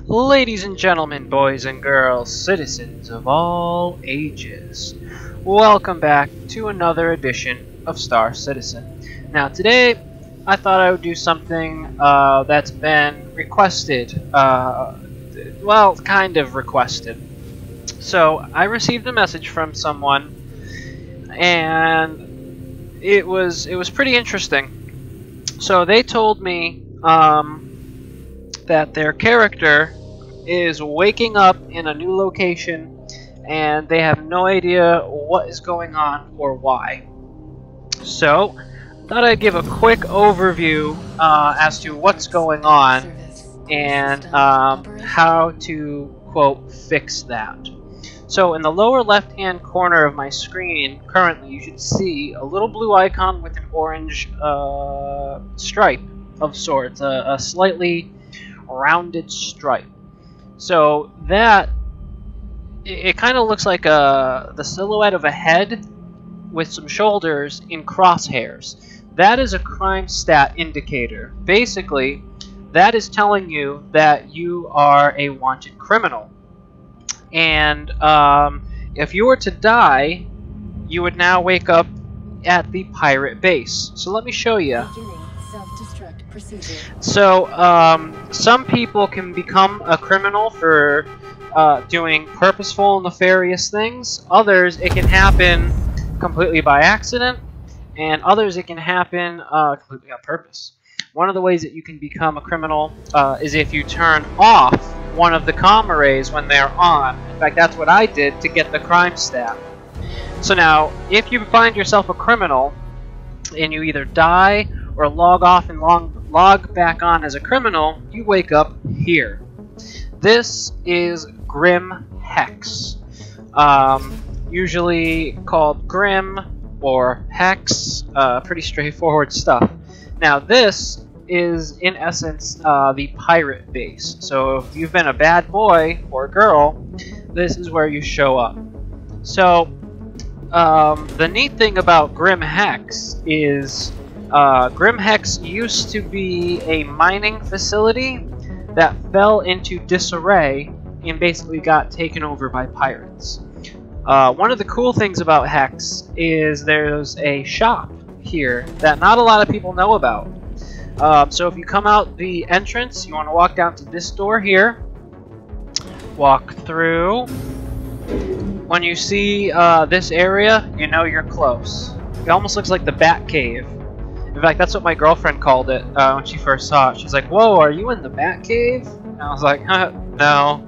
Ladies and gentlemen, boys and girls, citizens of all ages, welcome back to another edition of Star Citizen. Now today, I thought I would do something that's been requested, well, kind of requested. So, I received a message from someone, and it was pretty interesting. So they told me that their character is waking up in a new location and they have no idea what is going on or why. So, thought I'd give a quick overview as to what's going on and how to, quote, fix that. So in the lower left-hand corner of my screen, currently, you should see a little blue icon with an orange stripe of sorts, a slightly rounded stripe. So that, it kind of looks like the silhouette of a head with some shoulders in crosshairs. That is a crime stat indicator. Basically, that is telling you that you are a wanted criminal. And if you were to die, you would now wake up at the pirate base. So let me show you. So some people can become a criminal for doing purposeful and nefarious things. Others, it can happen completely by accident, and others it can happen completely on purpose. One of the ways that you can become a criminal is if you turn off one of the comm arrays when they're on. In fact, that's what I did to get the crime stat. So now, if you find yourself a criminal, and you either die or log off and log back on as a criminal, you wake up here. This is Grim Hex. Usually called Grim or Hex. Pretty straightforward stuff. Now this is, in essence, the pirate base. So if you've been a bad boy or girl, this is where you show up. So the neat thing about Grim Hex is Grim Hex used to be a mining facility that fell into disarray and basically got taken over by pirates. One of the cool things about Hex is there's a shop here that not a lot of people know about. So if you come out the entrance, you want to walk down to this door here, walk through. When you see this area, you know you're close. It almost looks like the Bat Cave. In fact, that's what my girlfriend called it when she first saw it. She's like, "Whoa, are you in the Bat Cave?" And I was like, "No."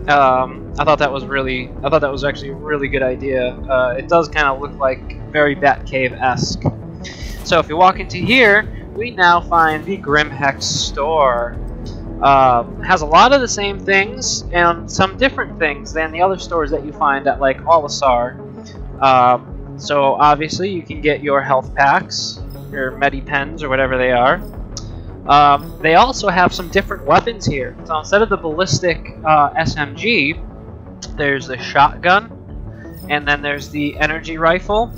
I thought that was actually a really good idea. It does kind of look like very Batcave-esque. So if you walk into here, we now find the Grim Hex store. Has a lot of the same things and some different things than the other stores that you find at like Olisar. So obviously you can get your health packs, your medipens or whatever they are. They also have some different weapons here. So instead of the ballistic SMG, there's the shotgun, and then there's the energy rifle,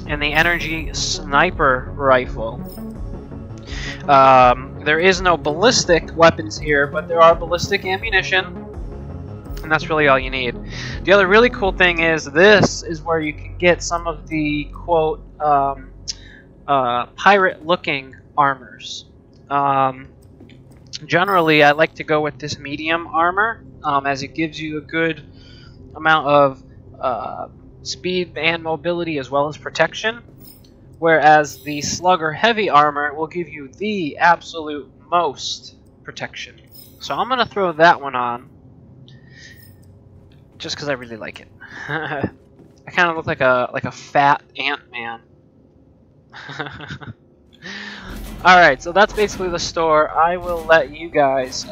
and the energy sniper rifle. There is no ballistic weapons here, but there are ballistic ammunition, and that's really all you need. The other really cool thing is this is where you can get some of the, quote, pirate-looking armors. Generally, I like to go with this medium armor, as it gives you a good amount of speed and mobility as well as protection, whereas the Slugger Heavy armor will give you the absolute most protection. So I'm going to throw that one on, just because I really like it. I kind of look like a fat Ant-Man. Alright, so that's basically the store. I will let you guys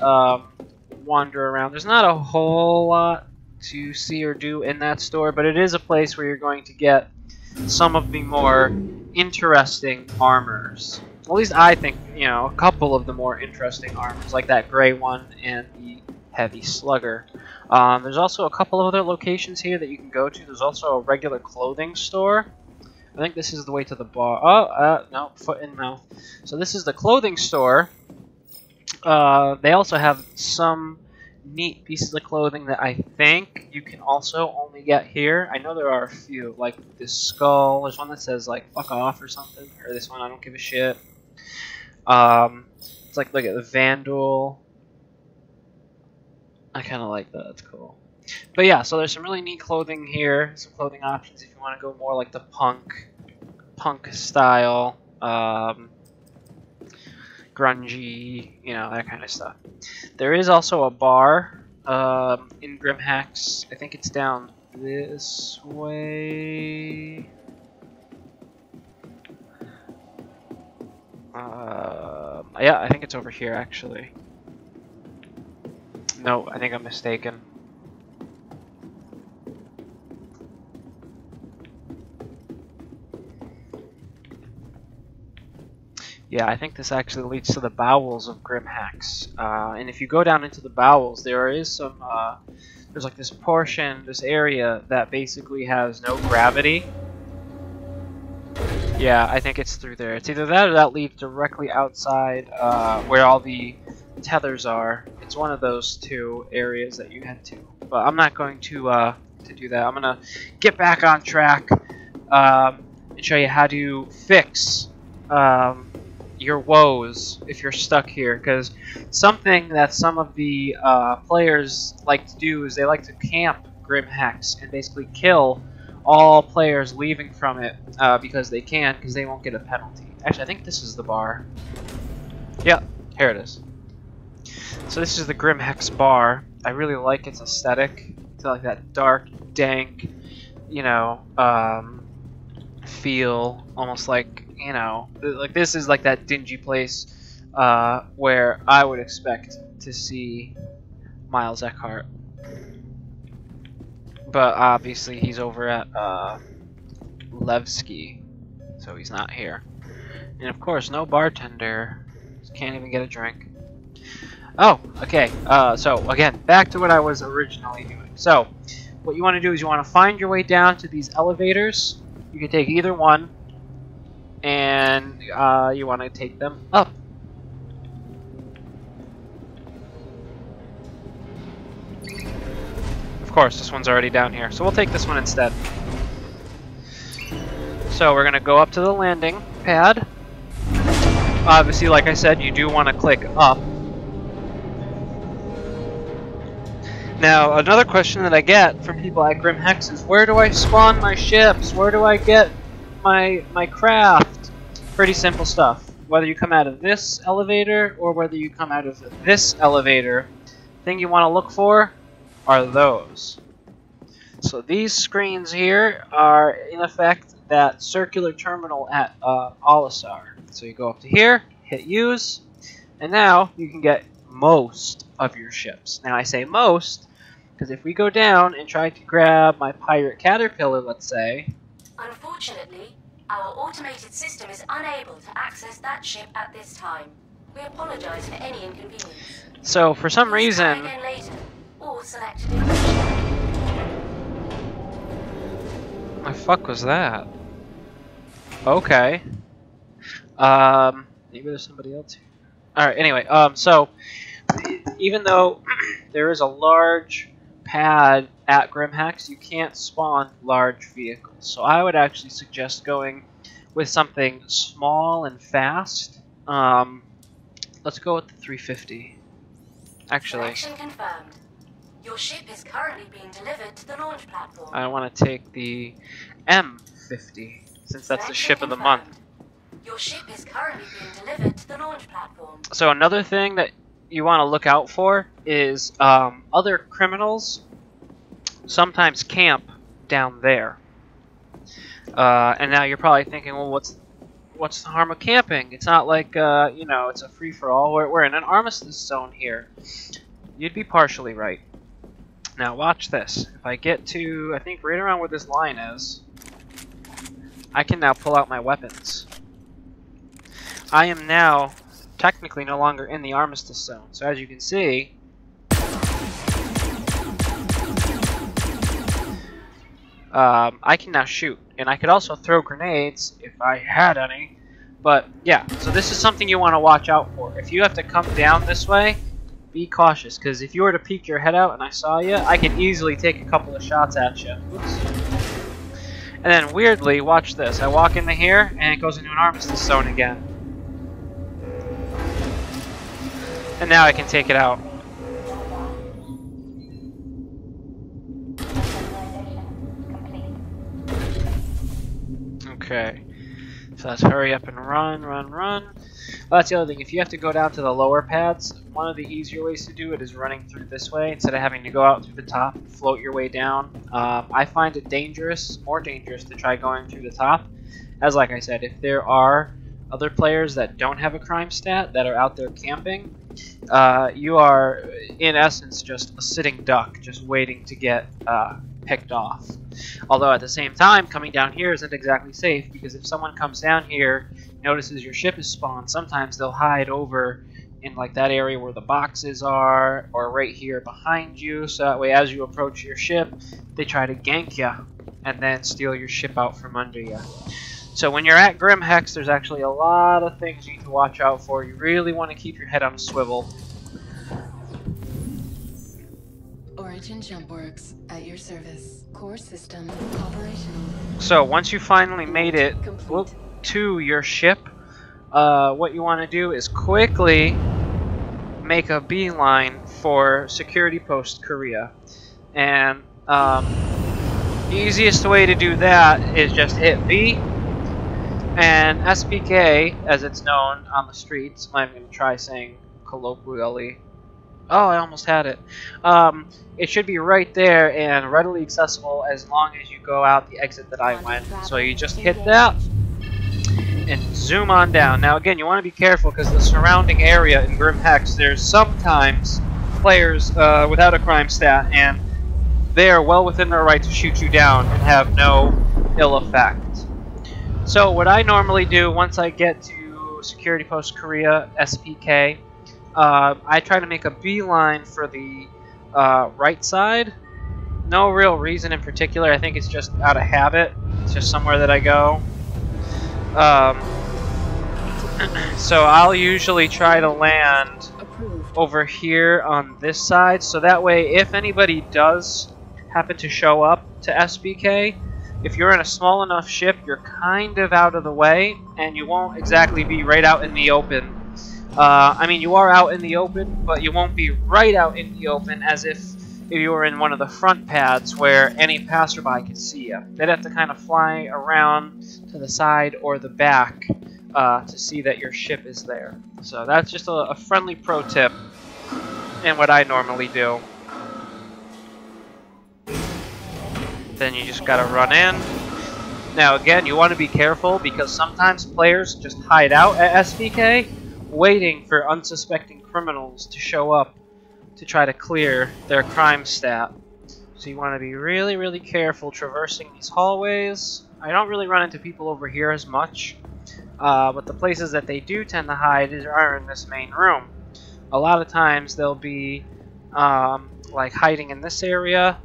wander around. There's not a whole lot to see or do in that store, but it is a place where you're going to get some of the more interesting armors. At least I think, you know, a couple of the more interesting armors, like that gray one and the heavy slugger. There's also a couple of other locations here that you can go to. There's also a regular clothing store. I think this is the way to the bar. Oh, no, foot and mouth. So this is the clothing store, They also have some neat pieces of clothing that I think you can also only get here. I know there are a few, like this skull. There's one that says like "fuck off" or something, or this one I don't give a shit. It's like look at the Vandal. I kind of like that. That's cool. But yeah, so there's some really neat clothing here. Some clothing options if you want to go more like the punk style, grungy, you know, that kind of stuff. There is also a bar in Grimhex. I think it's down this way. Yeah, I think it's over here actually. No, I think I'm mistaken. Yeah, I think this actually leads to the bowels of Grimhex. And if you go down into the bowels, there is some, there's like this portion, this area that basically has no gravity. Yeah, I think it's through there. It's either that or that leads directly outside where all the tethers are. It's one of those two areas that you head to. But I'm not going to do that. I'm going to get back on track and show you how to fix your woes if you're stuck here, because something that some of the players like to do is they like to camp Grimhex and basically kill all players leaving from it because they can, because they won't get a penalty. Actually, I think this is the bar. Yeah, here it is. So this is the Grimhex bar. I really like its aesthetic. It's like that dark, dank, you know, feel, almost like, you know, like this is like that dingy place where I would expect to see Miles Eckhart. But obviously he's over at Levski, so he's not here. And of course, no bartender. Can't even get a drink. Oh, okay. So again, back to what I was originally doing. So what you want to do is you want to find your way down to these elevators. You can take either one, and you want to take them up. Of course, this one's already down here, so we'll take this one instead. So we're going to go up to the landing pad. Obviously, like I said, you do want to click up. Now, another question that I get from people at Grimhex is, where do I spawn my ships? Where do I get my craft? Pretty simple stuff. Whether you come out of this elevator or whether you come out of this elevator, the thing you want to look for are those. So these screens here are, in effect, that circular terminal at Olisar. So you go up to here, hit use, and now you can get most of your ships. Now I say most, because if we go down and try to grab my pirate caterpillar, let's say... Unfortunately, our automated system is unable to access that ship at this time. We apologize for any inconvenience. So for some reason... Try again later, or select a different ship. The fuck was that? Okay. Maybe there's somebody else here. Alright, anyway, so even though there is a large pad at Grimhex, you can't spawn large vehicles. So I would actually suggest going with something small and fast. Let's go with the 350. Actually, Selection confirmed. Your ship is currently being delivered to the launch platform. I want to take the M50, since that's the ship of the month. Your ship is currently being delivered to the launch platform. So another thing that you want to look out for is other criminals sometimes camp down there. And now you're probably thinking, well, what's the harm of camping? It's not like you know, it's a free-for-all. We're in an armistice zone here. You'd be partially right. Now watch this. If I get to, I think right around where this line is, I can now pull out my weapons. I am now technically no longer in the armistice zone. So as you can see, I can now shoot. And I could also throw grenades, if I had any, But yeah, so this is something you want to watch out for. If you have to come down this way, be cautious, because if you were to peek your head out and I saw you, I could easily take a couple of shots at you. Oops. And then weirdly, watch this. I walk into here and it goes into an armistice zone again. And now I can take it out. Okay. So let's hurry up and run. Well, that's the other thing. If you have to go down to the lower pads, one of the easier ways to do it is running through this way instead of having to go out through the top and float your way down. I find it more dangerous to try going through the top. As like I said, if there are other players that don't have a crime stat that are out there camping, you are in essence just a sitting duck, just waiting to get picked off. Although at the same time, coming down here isn't exactly safe, because if someone comes down here, notices your ship is spawned, sometimes they'll hide over in like that area where the boxes are, or right here behind you, so that way as you approach your ship, they try to gank you and then steal your ship out from under you. So when you're at Grim Hex, there's actually a lot of things you need to watch out for. You really want to keep your head on a swivel. Origin jump works at your service. Core system operational. So once you finally made it to your ship, what you want to do is quickly make a beeline for Security Post Korea. And easiest way to do that is just hit B. And SPK, as it's known on the streets, I'm going to try saying colloquially. Oh, I almost had it. It should be right there and readily accessible as long as you go out the exit that I went. So you just hit that and zoom on down. Now again, you want to be careful because the surrounding area in Grim Hex, there's sometimes players without a crime stat, and they are well within their right to shoot you down and have no ill effect. So what I normally do once I get to Security Post Korea, SPK, I try to make a beeline for the right side. No real reason in particular. I think it's just out of habit. It's just somewhere that I go. So I'll usually try to land over here on this side, so that way if anybody does happen to show up to SPK, if you're in a small enough ship, you're kind of out of the way, and you won't exactly be right out in the open. I mean, you are out in the open, but you won't be right out in the open as if you were in one of the front pads where any passerby could see you. They'd have to kind of fly around to the side or the back to see that your ship is there. So that's just a friendly pro tip in what I normally do. Then you just gotta run in. Now again, you want to be careful because sometimes players just hide out at SPK waiting for unsuspecting criminals to show up to try to clear their crime stat. So you want to be really, really careful traversing these hallways. I don't really run into people over here as much, but the places that they do tend to hide are in this main room. A lot of times they'll be like hiding in this area,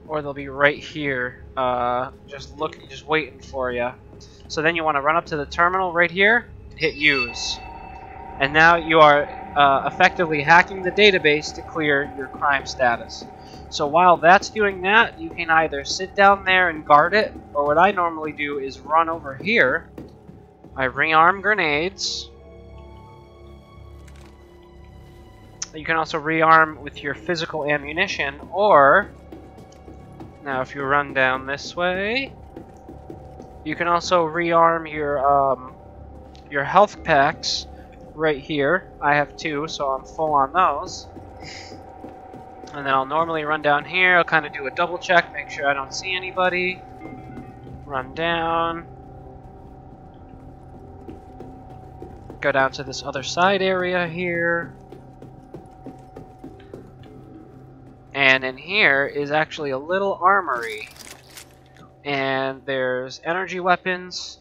or they'll be right here, just waiting for you. So then you want to run up to the terminal right here and hit use. And now you are effectively hacking the database to clear your crime status. So while that's doing that, you can either sit down there and guard it, or what I normally do is run over here. I rearm grenades. You can also rearm with your physical ammunition, or now if you run down this way, you can also rearm your health packs right here. I have 2, so I'm full on those. And then I'll normally run down here. I'll kind of do a double check, make sure I don't see anybody. Run down. Go down to this other side area here. And in here is actually a little armory. And there's energy weapons.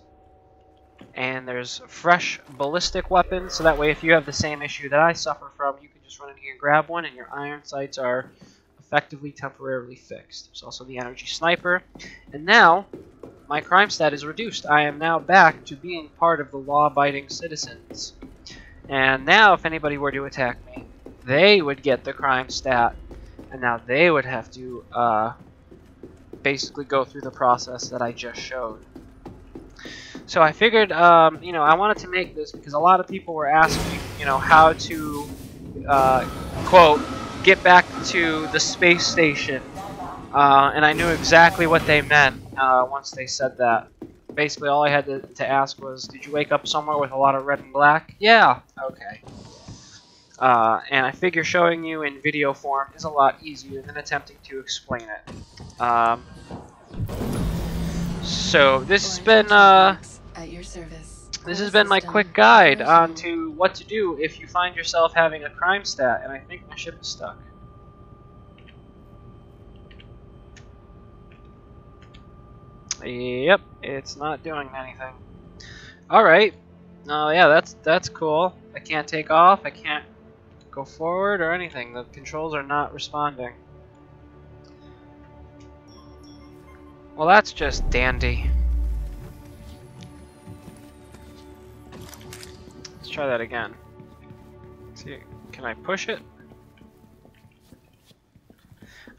And there's fresh ballistic weapons, so that way if you have the same issue that I suffer from, you can just run in here and grab one, and your iron sights are effectively temporarily fixed. There's also the energy sniper. And now, my crime stat is reduced. I am now back to being part of the law-abiding citizens. And now if anybody were to attack me, they would get the crime stat, and now they would have to basically go through the process that I just showed. So I figured, you know, I wanted to make this because a lot of people were asking, you know, how to, quote, get back to the space station. And I knew exactly what they meant once they said that. Basically, all I had to ask was, did you wake up somewhere with a lot of red and black? Yeah. Okay. And I figure showing you in video form is a lot easier than attempting to explain it. So this has been at your service. this has been my quick guide on to what to do if you find yourself having a crime stat, and I think my ship is stuck. Yep, it's not doing anything. Alright. Oh yeah, that's cool. I can't take off, I can't go forward or anything. The controls are not responding. Well, that's just dandy. Let's try that again. See, can I push it?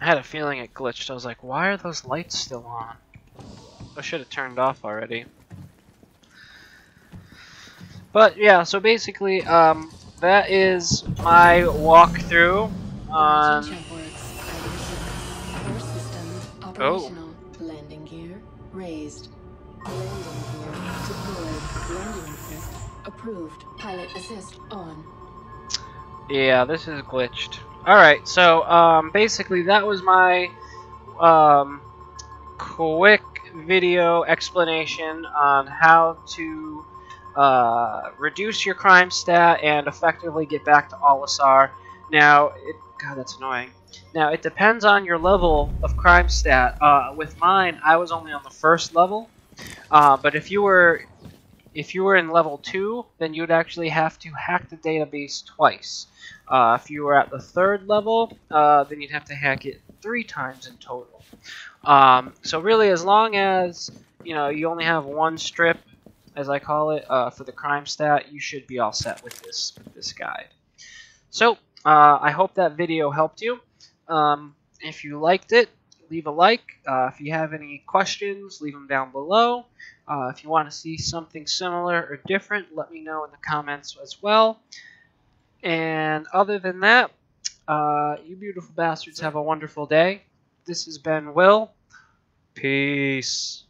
I had a feeling it glitched. I was like, why are those lights still on? I should have turned off already. But yeah, so basically, that is my walkthrough on. Oh. Landing gear raised. Landing gear deployed. Landing assist approved. Pilot assist on. Yeah, this is glitched. Alright, so basically that was my quick video explanation on how to reduce your crime stat and effectively get back to Olisar. Now, God, that's annoying. Now, it depends on your level of crime stat. With mine, I was only on the first level, but if you were in level 2, then you'd actually have to hack the database twice. If you were at the third level, then you'd have to hack it 3 times in total. So really, as long as you only have one strip, as I call it, for the crime stat, you should be all set with this guide. So I hope that video helped you. If you liked it, leave a like. If you have any questions, leave them down below. If you want to see something similar or different, let me know in the comments as well. And other than that, you beautiful bastards have a wonderful day. This has been Will. Peace.